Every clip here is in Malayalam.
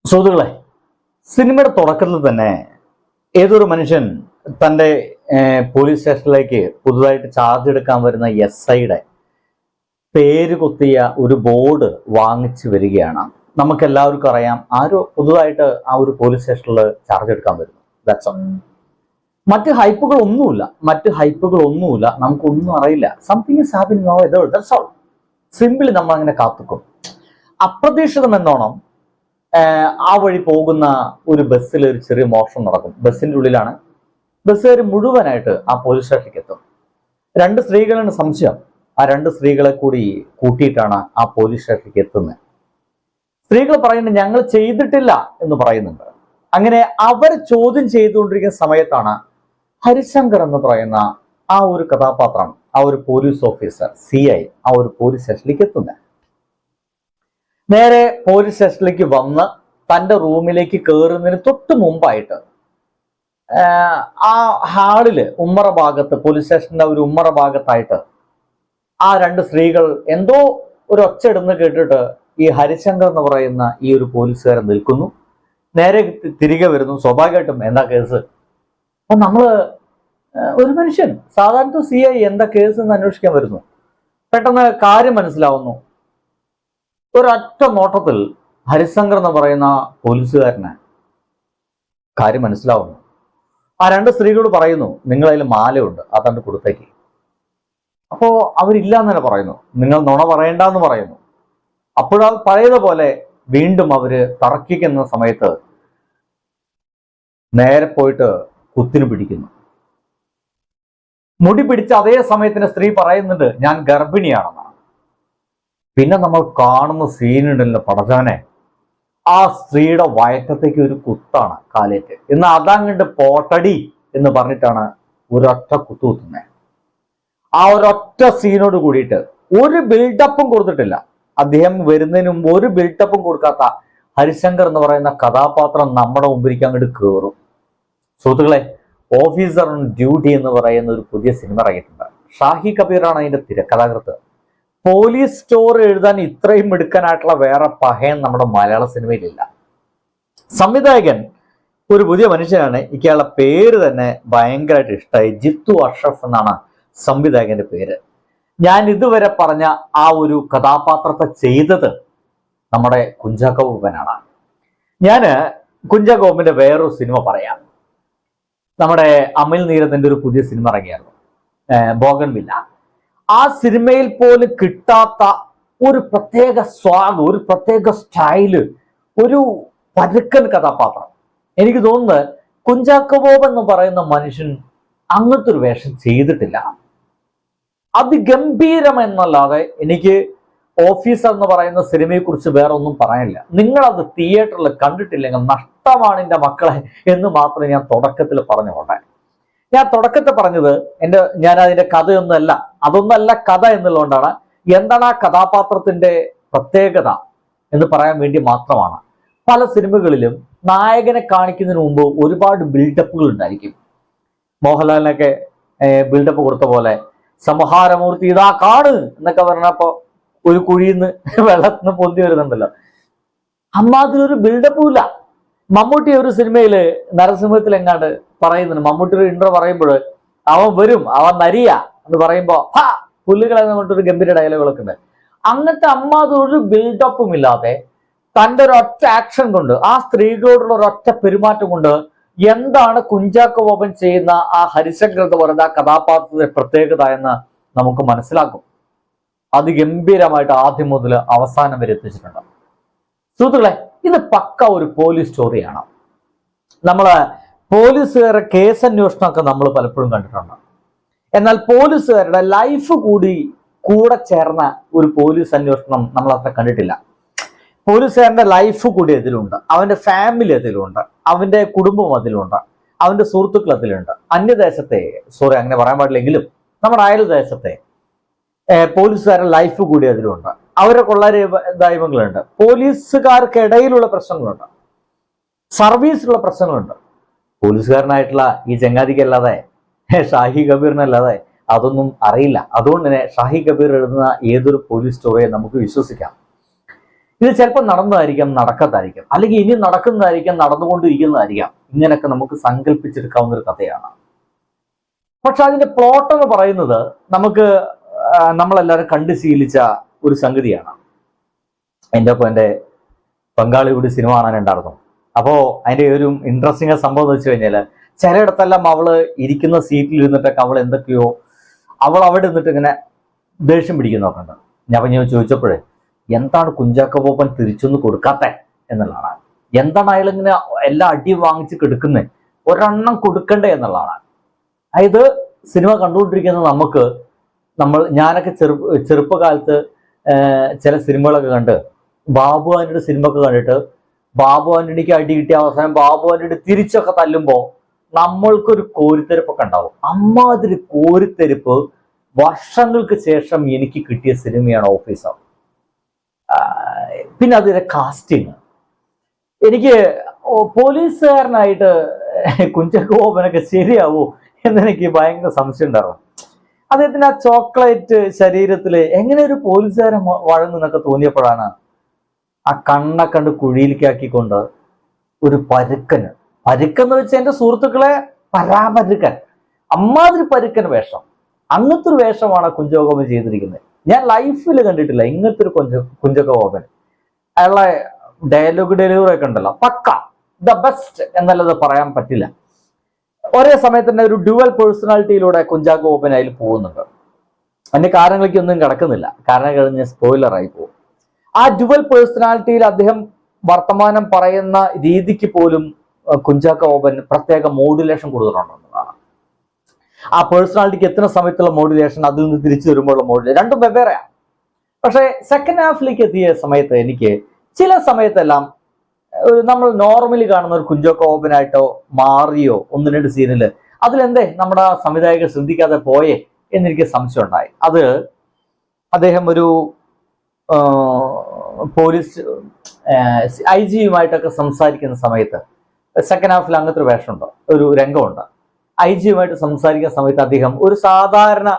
സുഹൃത്തുക്കളെ, സിനിമയുടെ തുടക്കത്തിൽ തന്നെ ഏതൊരു മനുഷ്യൻ തൻ്റെ പോലീസ് സ്റ്റേഷനിലേക്ക് പുതുതായിട്ട് ചാർജ് എടുക്കാൻ വരുന്ന SIയുടെ പേര് കൊത്തിയ ഒരു ബോർഡ് വാങ്ങിച്ചു വരികയാണ്. നമുക്ക് എല്ലാവർക്കും അറിയാം, പുതുതായിട്ട് ആ ഒരു പോലീസ് സ്റ്റേഷനിൽ ചാർജ് എടുക്കാൻ വരുന്നു. That's all. മറ്റ് ഹൈപ്പുകളൊന്നുമില്ല, നമുക്കൊന്നും അറിയില്ല. Something is happening over there. That's all. Simply നമ്മൾ അങ്ങനെ കാത്തുക്കും. അപ്രതീക്ഷിതം എന്നോണം ആ വഴി പോകുന്ന ഒരു ബസ്സിൽ ഒരു ചെറിയ മോഷണം നടക്കും. ബസ്സിന്റെ ഉള്ളിലാണ്. ബസ്സുകാർ മുഴുവനായിട്ട് ആ പോലീസ് സ്റ്റേഷനിലേക്ക് എത്തും. 2 സ്ത്രീകളാണ് സംശയം. ആ 2 സ്ത്രീകളെ കൂടി കൂട്ടിയിട്ടാണ് ആ പോലീസ് സ്റ്റേഷനിലേക്ക് എത്തുന്നത്. സ്ത്രീകൾ പറയുന്നത് ഞങ്ങൾ ചെയ്തിട്ടില്ല എന്ന് പറയുന്നുണ്ട്. അങ്ങനെ അവർ ചോദ്യം ചെയ്തുകൊണ്ടിരിക്കുന്ന സമയത്താണ് ഹരിശങ്കർ എന്ന് പറയുന്ന ആ ഒരു കഥാപാത്രം, ആ ഒരു പോലീസ് ഓഫീസർ, CI ആ ഒരു പോലീസ് സ്റ്റേഷനിലേക്ക് എത്തുന്നത്. നേരെ പോലീസ് സ്റ്റേഷനിലേക്ക് വന്ന് തൻ്റെ റൂമിലേക്ക് കയറുന്നതിന് തൊട്ട് മുമ്പായിട്ട് ആ ഹാളില് ഉമ്മറ ഭാഗത്ത്, പോലീസ് സ്റ്റേഷന്റെ ഒരു ഉമ്മറ ഭാഗത്തായിട്ട് ആ 2 സ്ത്രീകൾ എന്തോ ഒരു ഒച്ച ഇടുന്ന കേട്ടിട്ട് ഈ ഹരിശങ്കർ എന്ന് പറയുന്ന ഈ ഒരു പോലീസുകാരൻ നിൽക്കുന്നു. നേരെ തിരികെ വരുന്നു. സ്വാഭാവികമായിട്ടും എന്താ കേസ്? അപ്പൊ നമ്മള് ഒരു മനുഷ്യൻ, സാധാരണ CI എന്താ കേസ് എന്ന് അന്വേഷിക്കാൻ വരുന്നു. പെട്ടെന്ന് കാര്യം മനസ്സിലാവുന്നു. ഒരൊറ്റ നോട്ടത്തിൽ ഹരിശങ്കർ എന്ന് പറയുന്ന പോലീസുകാരന് കാര്യം മനസ്സിലാവുന്നു. ആ 2 സ്ത്രീകളോട് പറയുന്നു, നിങ്ങളതിൽ മാലയുണ്ട്, അതണ്ട് കൊടുത്തേക്ക്. അപ്പോ അവരില്ല എന്ന് തന്നെ പറയുന്നു. നിങ്ങൾ നുണ പറയണ്ടെന്ന് പറയുന്നു. അപ്പോഴാ പഴയതുപോലെ വീണ്ടും അവര് തർക്കിക്കുന്ന സമയത്ത് നേരെ പോയിട്ട് കുത്തിന് പിടിക്കുന്നു. മുടി പിടിച്ച അതേ സമയത്തിന് സ്ത്രീ പറയുന്നുണ്ട്, ഞാൻ ഗർഭിണിയാണെന്നാണ്. പിന്നെ നമ്മൾ കാണുന്ന സീനുണ്ടല്ലോ, പടച്ചവനെ, ആ സ്ത്രീയുടെ വയറ്റത്തേക്ക് ഒരു കുത്താണ് കാലേറ്റ്. എന്നാൽ അതങ്ങണ്ട് പോട്ടടി എന്ന് പറഞ്ഞിട്ടാണ് ഒരൊറ്റ കുത്തു കുത്തുന്നത്. ആ ഒരൊറ്റ സീനോട് കൂടിയിട്ട് ഒരു ബിൽഡപ്പും കൊടുത്തിട്ടില്ല. അദ്ദേഹം വരുന്നതിന് മുമ്പ് ഒരു ബിൽഡപ്പും കൊടുക്കാത്ത ഹരിശങ്കർ എന്ന് പറയുന്ന കഥാപാത്രം നമ്മുടെ മുമ്പിലേക്ക് അങ്ങോട്ട് കയറും. സുഹൃത്തുക്കളെ, ഓഫീസർ ഓൺ ഡ്യൂട്ടി എന്ന് പറയുന്ന ഒരു പുതിയ സിനിമ ഇറങ്ങിയിട്ടുണ്ട്. ഷാഹി കബീറാണ് അതിന്റെ തിരക്കഥാകൃത്ത്. പോലീസ് സ്റ്റോറി എഴുതാൻ ഇത്രയും മിടുക്കനായിട്ടുള്ള വേറെ പഹയൻ നമ്മുടെ മലയാള സിനിമയിലില്ല. സംവിധായകൻ ഒരു പുതിയ മനുഷ്യനാണ്. ഇയാളുടെ പേര് തന്നെ ഭയങ്കരമായിട്ട് ഇഷ്ടമായി. ജിത്തു അഷ്റഫ് എന്നാണ് സംവിധായകന്റെ പേര്. ഞാൻ ഇതുവരെ പറഞ്ഞ ആ ഒരു കഥാപാത്രത്തെ ചെയ്തത് നമ്മുടെ കുഞ്ചാക്കോ ബോബനാണ്. ഞാന് കുഞ്ചാക്കോ ബോബന്റെ വേറൊരു സിനിമ പറയാം. നമ്മുടെ അമിൽ നീരദിന്റെ ഒരു പുതിയ സിനിമ ഇറങ്ങിയായിരുന്നു, ബോഗൻവില്ല. ആ സിനിമയിൽ പോലും കിട്ടാത്ത ഒരു പ്രത്യേക സ്വാഗ്, ഒരു പ്രത്യേക സ്റ്റൈല്, ഒരു പരുക്കൻ കഥാപാത്രം. എനിക്ക് തോന്നുന്നത് കുഞ്ചാക്കോ ബോബൻ എന്ന് പറയുന്ന മനുഷ്യൻ അങ്ങനത്തെ ഒരു വേഷം ചെയ്തിട്ടില്ല. അതിഗംഭീരം എന്നല്ലാതെ എനിക്ക് ഓഫീസർ എന്ന് പറയുന്ന സിനിമയെ കുറിച്ച് വേറെ ഒന്നും പറയാനില്ല. നിങ്ങളത് തിയേറ്ററിൽ കണ്ടിട്ടില്ലെങ്കിൽ നഷ്ടമാണ് എൻ്റെ മക്കളെ എന്ന് മാത്രമേ ഞാൻ തുടക്കത്തിൽ പറഞ്ഞുകൊണ്ടേ. ഞാൻ തുടക്കത്തിൽ പറഞ്ഞത് ഞാൻ അതിന്റെ അതൊന്നല്ല കഥ എന്നുള്ളതുകൊണ്ടാണ്. എന്താണ് ആ കഥാപാത്രത്തിന്റെ പ്രത്യേകത എന്ന് പറയാൻ വേണ്ടി മാത്രമാണ്. പല സിനിമകളിലും നായകനെ കാണിക്കുന്നതിന് മുമ്പ് ഒരുപാട് ബിൽഡപ്പുകൾ ഉണ്ടായിരിക്കും. മോഹൻലാലിനൊക്കെ ബിൽഡപ്പ് കൊടുത്ത പോലെ സംഹാരമൂർത്തി ഇതാ കാണ് എന്നൊക്കെ പറഞ്ഞപ്പോ ഒരു കുഴിന്ന് വെള്ളത്തിന് പൊന്തി വരുന്നുണ്ടല്ലോ. അമ്മാതിലൊരു ബിൽഡപ്പും ഇല്ല. മമ്മൂട്ടി ഒരു സിനിമയില് നരസിംഹത്തിൽ എങ്ങാണ്ട് പറയുന്നുണ്ട്, മമ്മൂട്ടി ഒരു ഇന്റർവ്യൂ പറയുമ്പോൾ അവൻ വരും, അവൻ നരിയ എന്ന് പറയുമ്പോ പുല്ലുകളെന്ന് പറഞ്ഞിട്ടൊരു ഗംഭീര ഡയലോഗുകളൊക്കെ ഉണ്ട്. അങ്ങനത്തെ അമ്മാതൊരു ബിൽഡപ്പും ഇല്ലാതെ തൻ്റെ ഒരൊറ്റ ആക്ഷൻ കൊണ്ട്, ആ സ്ത്രീകളോടുള്ള ഒരൊറ്റ പെരുമാറ്റം കൊണ്ട് എന്താണ് കുഞ്ചാക്കോ ബോബൻ ചെയ്യുന്ന ആ ഹരിശങ്കർ എന്ന് പറയുന്ന ആ കഥാപാത്രത്തിന്റെ പ്രത്യേകത എന്ന് നമുക്ക് മനസ്സിലാക്കും. അതിഗംഭീരമായിട്ട് ആദ്യം മുതൽ അവസാനം വരെ എത്തിച്ചിട്ടുണ്ട്. സുഹൃത്തുക്കളെ, ഇത് പക്ക ഒരു പോലീസ് സ്റ്റോറിയാണ്. നമ്മള് പോലീസുകാരുടെ കേസ് അന്വേഷണമൊക്കെ നമ്മൾ പലപ്പോഴും കണ്ടിട്ടുണ്ട്. എന്നാൽ പോലീസുകാരുടെ ലൈഫ് കൂടെ ചേർന്ന ഒരു പോലീസ് അന്വേഷണം നമ്മൾ അത്ര കണ്ടിട്ടില്ല. പോലീസുകാരന്റെ ലൈഫ് കൂടി അതിലുണ്ട്, അവന്റെ ഫാമിലി അതിലുണ്ട്, അവന്റെ കുടുംബം അതിലുണ്ട്, അവന്റെ സുഹൃത്തുക്കൾ അതിലുണ്ട്. അന്യദേശത്തെ, അങ്ങനെ പറയാൻ പാടില്ലെങ്കിലും നമ്മുടെ അയൽദേശത്തെ പോലീസുകാരുടെ ലൈഫ് കൂടി അതിലുണ്ട്. അവരെ കൊള്ളായ്മകളുണ്ട്, പോലീസുകാർക്കിടയിലുള്ള പ്രശ്നങ്ങളുണ്ട്, സർവീസിലുള്ള പ്രശ്നങ്ങളുണ്ട്. പോലീസുകാരനായിട്ടുള്ള ഈ ചങ്ങാതിക്കല്ലാതെ, ഷാഹി കബീറിനല്ലാതെ അതൊന്നും അറിയില്ല. അതുകൊണ്ട് തന്നെ ഷാഹി കബീർ എഴുതുന്ന ഏതൊരു പോലീസ് സ്റ്റോറിയെ നമുക്ക് വിശ്വസിക്കാം. ഇത് ചിലപ്പോൾ നടന്നതായിരിക്കാം, നടക്കാത്തായിരിക്കാം, അല്ലെങ്കിൽ ഇനി നടക്കുന്നതായിരിക്കാം, നടന്നുകൊണ്ടിരിക്കുന്നതായിരിക്കാം. ഇങ്ങനെയൊക്കെ നമുക്ക് സങ്കല്പിച്ചെടുക്കാവുന്ന ഒരു കഥയാണ്. പക്ഷെ അതിന്റെ പ്ലോട്ട് എന്ന് പറയുന്നത് നമ്മളെല്ലാവരും കണ്ടു ശീലിച്ച ഒരു സംഗതിയാണ്. എൻ്റെ ഒപ്പം എൻ്റെ ബംഗാളി കൂടി സിനിമ കാണാനുണ്ടായിരുന്നു. അപ്പോൾ അതിൻ്റെ ഒരു ഇൻട്രസ്റ്റിംഗ് സംഭവം എന്ന് വെച്ച് കഴിഞ്ഞാൽ, ചിലയിടത്തെല്ലാം അവള് ഇരിക്കുന്ന സീറ്റിൽ ഇരുന്നിട്ടൊക്കെ അവൾ എന്തൊക്കെയോ അവിടെ നിന്നിട്ട് ഇങ്ങനെ ദേഷ്യം പിടിക്കുന്നൊക്കെ ഉണ്ട്. ഞാൻ ചോദിച്ചപ്പോഴേ, എന്താണ് കുഞ്ചാക്കോ ബോബൻ തിരിച്ചൊന്ന് കൊടുക്കാത്തേ എന്നുള്ളതാണ്. എന്താണ് അയാളിങ്ങനെ എല്ലാ അടിയും വാങ്ങിച്ച് കെടുക്കുന്നത്, ഒരെണ്ണം കൊടുക്കണ്ടേ എന്നുള്ളതാണ്. അതായത് സിനിമ കണ്ടുകൊണ്ടിരിക്കുന്ന ഞാനൊക്കെ ചെറുപ്പകാലത്ത് ചില സിനിമകളൊക്കെ കണ്ട്, ബാബു ആന്റണിയുടെ സിനിമ ഒക്കെ കണ്ടിട്ട് ബാബു ആന്റണിക്ക് അടി കിട്ടിയ അവസാനം ബാബു ആന്റണി തിരിച്ചൊക്കെ തല്ലുമ്പോൾ നമ്മൾക്കൊരു കോരിത്തെരിപ്പൊക്കെ ഉണ്ടാവും. അമ്മാതിരി കോരിത്തെരിപ്പ് വർഷങ്ങൾക്ക് ശേഷം എനിക്ക് കിട്ടിയ സിനിമയാണ് ഓഫീസർ. പിന്നെ അതിന്റെ കാസ്റ്റിങ്, എനിക്ക് പോലീസുകാരനായിട്ട് കുഞ്ചാക്കോ ബോബനൊക്കെ ശരിയാവോ എന്നെനിക്ക് ഭയങ്കര സംശയം ഉണ്ടായിരുന്നു. അദ്ദേഹത്തിന് ആ ചോക്ലേറ്റ് ശരീരത്തില് എങ്ങനെ ഒരു പോലീസുകാരൻ വഴങ്ങുന്നൊക്കെ തോന്നിയപ്പോഴാണ് ആ കണ്ണക്കണ്ട് കുഴിയിലേക്കാക്കിക്കൊണ്ട് ഒരു പരുക്കെന്ന് വെച്ച് എൻ്റെ സുഹൃത്തുക്കളെ, പരാപരുക്കൻ, അമ്മാതിരി പരുക്കൻ വേഷം. അങ്ങനത്തെ ഒരു വേഷമാണ് കുഞ്ചാക്കോ ബോബൻ ചെയ്തിരിക്കുന്നത്. ഞാൻ ലൈഫിൽ കണ്ടിട്ടില്ല ഇങ്ങനത്തെ ഒരു കുഞ്ചാക്കോ ബോബൻ. അയാളെ ഡയലോഗ് ഡെലിവറി ഒക്കെ ഉണ്ടല്ലോ, പക്ക ദ ബെസ്റ്റ് എന്നല്ലത് പറയാൻ പറ്റില്ല. ഒരേ സമയത്ത് തന്നെ ഒരു ഡ്യുവൽ പേഴ്സണാലിറ്റിയിലൂടെ കുഞ്ചാക്കോ ബോബൻ അതിൽ പോകുന്നുണ്ട്. അതിന്റെ കാരണങ്ങളിലേക്കൊന്നും കിടക്കുന്നില്ല, കാരണം കഴിഞ്ഞ് സ്പോയിലറായി പോകും. ആ ഡ്യുവൽ പേഴ്സണാലിറ്റിയിൽ അദ്ദേഹം വർത്തമാനം പറയുന്ന രീതിക്ക് പോലും കുഞ്ചാക്കോ ബോബൻ പ്രത്യേക മോഡുലേഷൻ കൊടുത്തിട്ടുണ്ടെന്നതാണ്. ആ പേഴ്സണാലിറ്റിക്ക് എത്തുന്ന സമയത്തുള്ള മോഡുലേഷൻ, അതിൽ നിന്ന് തിരിച്ചു വരുമ്പോഴുള്ള മോഡുലേഷൻ രണ്ടും വെവ്വേറെയാണ്. പക്ഷേ സെക്കൻഡ് ഹാഫിലേക്ക് എത്തിയ സമയത്ത് എനിക്ക് ചില സമയത്തെല്ലാം നമ്മൾ നോർമലി കാണുന്ന ഒരു കുഞ്ചാക്കോ ബോബനായിട്ടോ മാറിയോ ഒന്ന് രണ്ട് സീനിൽ അതിലെന്തേ നമ്മുടെ സംവിധായകർ ശ്രദ്ധിക്കാതെ പോയേ എന്നെനിക്ക് സംശയം ഉണ്ടായി. അത് അദ്ദേഹം ഒരു പോലീസ് IG-യുമായിട്ടൊക്കെ സംസാരിക്കുന്ന സമയത്ത് സെക്കൻഡ് ഹാഫിൽ അങ്ങനത്തെ ഒരു വേഷമുണ്ട്, ഒരു രംഗമുണ്ട്. IG-യുമായിട്ട് സംസാരിക്കുന്ന സമയത്ത് അദ്ദേഹം ഒരു സാധാരണ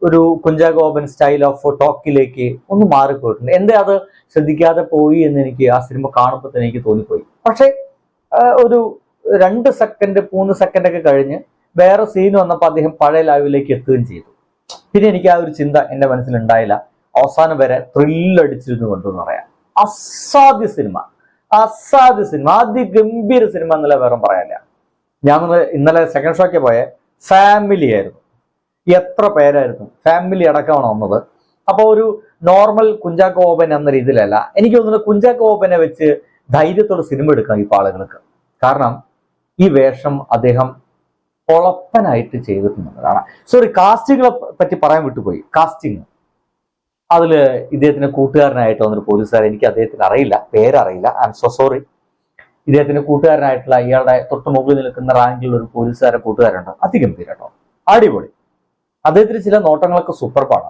ഒരു കുഞ്ചാക്കോ ബോബൻ സ്റ്റൈൽ ഓഫ് ടോക്കിലേക്ക് ഒന്ന് മാറിപ്പോയിട്ടുണ്ട്. എന്തേ അത് ശ്രദ്ധിക്കാതെ പോയി എന്ന് എനിക്ക് ആ സിനിമ കാണുമ്പോൾ തന്നെ എനിക്ക് തോന്നിപ്പോയി. പക്ഷേ ഒരു 2 സെക്കൻഡ് 3 സെക്കൻഡൊക്കെ കഴിഞ്ഞ് വേറെ സീൻ വന്നപ്പോൾ അദ്ദേഹം പഴയ ലൈവിലേക്ക് എത്തുകയും ചെയ്തു. പിന്നെ എനിക്ക് ആ ഒരു ചിന്ത എൻ്റെ മനസ്സിലുണ്ടായില്ല. അവസാനം വരെ ത്രില്ലടിച്ചിരുന്നു കൊണ്ടെന്ന് പറയാം. അസാധ്യ സിനിമ, അതിഗംഭീര സിനിമ എന്നല്ല വേറെ പറയാനില്ല. ഞാൻ ഇന്നലെ സെക്കൻഡ് ഷോയ്ക്ക് പോയ ഫാമിലി ആയിരുന്നു. എത്ര പേരായിരുന്നു, ഫാമിലി അടക്കമാണ് വന്നത്. അപ്പോൾ ഒരു നോർമൽ കുഞ്ചാക്കോ ബോബൻ എന്ന രീതിയിലല്ല. എനിക്ക് തോന്നുന്നത് കുഞ്ചാക്കോ ബോബനെ വെച്ച് ധൈര്യത്തോടെ സിനിമ എടുക്കാം ഇപ്പോൾ ആളുകൾക്ക്. കാരണം ഈ വേഷം അദ്ദേഹം പൊളപ്പനായിട്ട് ചെയ്തിട്ടുണ്ടെന്നതാണ്. കാസ്റ്റിങ്ങിനെ പറ്റി പറയാൻ വിട്ടുപോയി. കാസ്റ്റിങ് അതിൽ ഇദ്ദേഹത്തിന് കൂട്ടുകാരനായിട്ട് വന്നൊരു പോലീസുകാരൻ, എനിക്ക് അദ്ദേഹത്തിന് അറിയില്ല, പേരറിയില്ല, ഐ എം സോ സോറി. ഇദ്ദേഹത്തിന് കൂട്ടുകാരനായിട്ടുള്ള ഇയാളുടെ തൊട്ട് മുകളിൽ നിൽക്കുന്ന റാങ്കിലുള്ള ഒരു പോലീസുകാരൻ കൂട്ടുകാരുണ്ട്. അതിഗംഭീരം കേട്ടോ, അടിപൊളി. അദ്ദേഹത്തിന് ചില നോട്ടങ്ങളൊക്കെ സൂപ്പർബാണ്.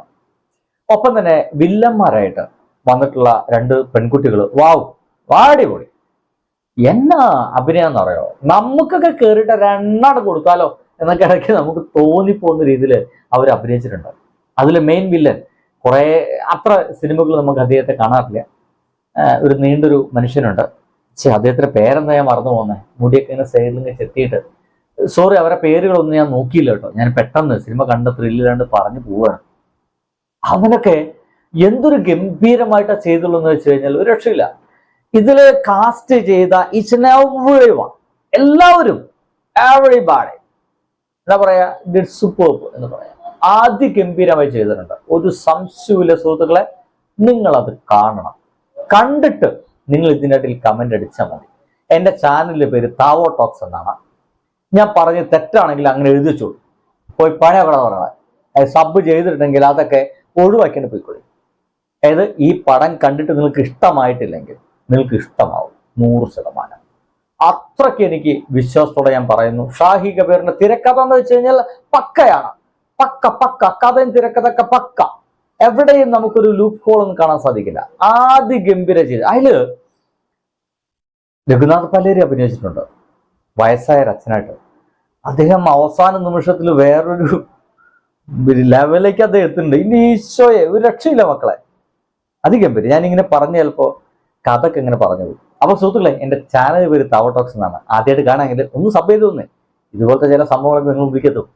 ഒപ്പം തന്നെ വില്ലന്മാരായിട്ട് വന്നിട്ടുള്ള 2 പെൺകുട്ടികൾ, അടിപൊളി. എന്നാ അഭിനയം എന്ന് പറയോ, നമുക്കൊക്കെ കയറിയിട്ട് 2 കൊടുത്താലോ എന്നൊക്കെ ഇടയ്ക്ക് നമുക്ക് തോന്നിപ്പോകുന്ന രീതിയിൽ അവർ അഭിനയിച്ചിട്ടുണ്ട്. അതിൽ മെയിൻ വില്ലൻ കുറെ അത്ര സിനിമകൾ നമുക്ക് അദ്ദേഹത്തെ കാണാറില്ല. ഒരു നീണ്ടൊരു മനുഷ്യനുണ്ട്, അദ്ദേഹത്തിന്റെ പേരെന്താ ഞാൻ മറന്നു പോകുന്നത്, മുടിയൊക്കെ ഇങ്ങനെ സൈഡിൽ ഇങ്ങനെ ചെത്തിയിട്ട്, സോറി അവരെ പേരുകളൊന്നും ഞാൻ നോക്കിയില്ല കേട്ടോ. ഞാൻ പെട്ടെന്ന് സിനിമ കണ്ട ത്രില്ലിലാണ്ട് പറഞ്ഞു പോവാണ്. അവനൊക്കെ എന്തൊരു ഗംഭീരമായിട്ടാണ് ചെയ്തുള്ളൂ എന്ന് വെച്ച് കഴിഞ്ഞാൽ ഒരു രക്ഷയില്ല. ഇതില് കാസ്റ്റ് ചെയ്ത എല്ലാവരും എവരിബഡി എന്താ പറയാ, ഡിഡ് സൂപ്പർബ് എന്ന് പറയാം. അതിഗംഭീരമായി ചെയ്തിട്ടുണ്ട്, ഒരു സംശയമില്ല. സുഹൃത്തുക്കളെ, നിങ്ങളത് കാണണം. കണ്ടിട്ട് നിങ്ങൾ ഇതിനിടയിൽ കമന്റ് അടിച്ചാൽ മതി. എൻ്റെ ചാനലിന്റെ പേര് താവോ ടോക്സ് എന്നാണ്. ഞാൻ പറഞ്ഞ് തെറ്റാണെങ്കിൽ അങ്ങനെ എഴുതിച്ചോളൂ, പോയി പഴയ കട പറയണം. സബ് ചെയ്തിട്ടുണ്ടെങ്കിൽ അതൊക്കെ ഒഴിവാക്കിയിട്ട് പോയിക്കോളി. അതായത് ഈ പടം കണ്ടിട്ട് നിങ്ങൾക്ക് ഇഷ്ടമായിട്ടില്ലെങ്കിൽ നിങ്ങൾക്ക് ഇഷ്ടമാവും 100%. അത്രയ്ക്ക് എനിക്ക് വിശ്വാസത്തോടെ ഞാൻ പറയുന്നു. ഷാഹി കബീറിന്റെ തിരക്കഥ എന്ന് വെച്ച് കഴിഞ്ഞാൽ പക്കയാണ്, പക്ക കഥയും തിരക്കഥയൊക്കെ പക്ക. എവിടെയും നമുക്കൊരു ലൂപ്പ് ഹോൾ ഒന്നും കാണാൻ സാധിക്കില്ല. അതിഗംഭീര ചെയ്ത് അതില് രഘുനാഥ് പല്ലേരി അഭിനയിച്ചിട്ടുണ്ട്, വയസ്സായ അച്ഛനായിട്ട്. അദ്ദേഹം അവസാന നിമിഷത്തിൽ വേറൊരു ലെവലിലേക്ക് അദ്ദേഹം എത്തുന്നുണ്ട്. ഇനി ഈശോയെ ഒരു രക്ഷയില്ല മക്കളെ, അതിഗംഭീരം. ഞാനിങ്ങനെ പറഞ്ഞ് ചിലപ്പോ കഥക്ക് എങ്ങനെ പറഞ്ഞത്. അപ്പോൾ സുഹൃത്തുക്കളെ, എൻ്റെ ചാനൽ പേര് താവോ ടോക്സ് എന്നാണ്. ആദ്യമായിട്ട് കാണാമെങ്കിൽ ഒന്ന് സബ് ചെയ്ത് തന്നെ, ഇതുപോലത്തെ ചില സംഭവങ്ങളൊക്കെ നിങ്ങൾ മുമ്പിലെത്തും.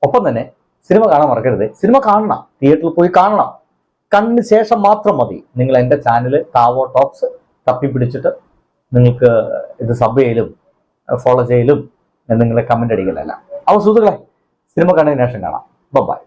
ഒപ്പം തന്നെ സിനിമ കാണാൻ മറക്കരുത്. സിനിമ കാണണം, തിയേറ്ററിൽ പോയി കാണണം. കണ്ടതിന് ശേഷം മാത്രം മതി നിങ്ങൾ എൻ്റെ ചാനൽ താവോ ടോക്സ് തപ്പിപ്പിടിച്ചിട്ട് നിങ്ങൾക്ക് ഇത് സബ് ചെയ്യലും ഫോളോ ചെയ്യലും നിങ്ങളുടെ കമൻ്റ് അടിക്കലല്ല. അപ്പോൾ സുഹൃത്തുക്കളെ, സിനിമ കണ്ടതിന് ശേഷം കാണാം. ബൈ.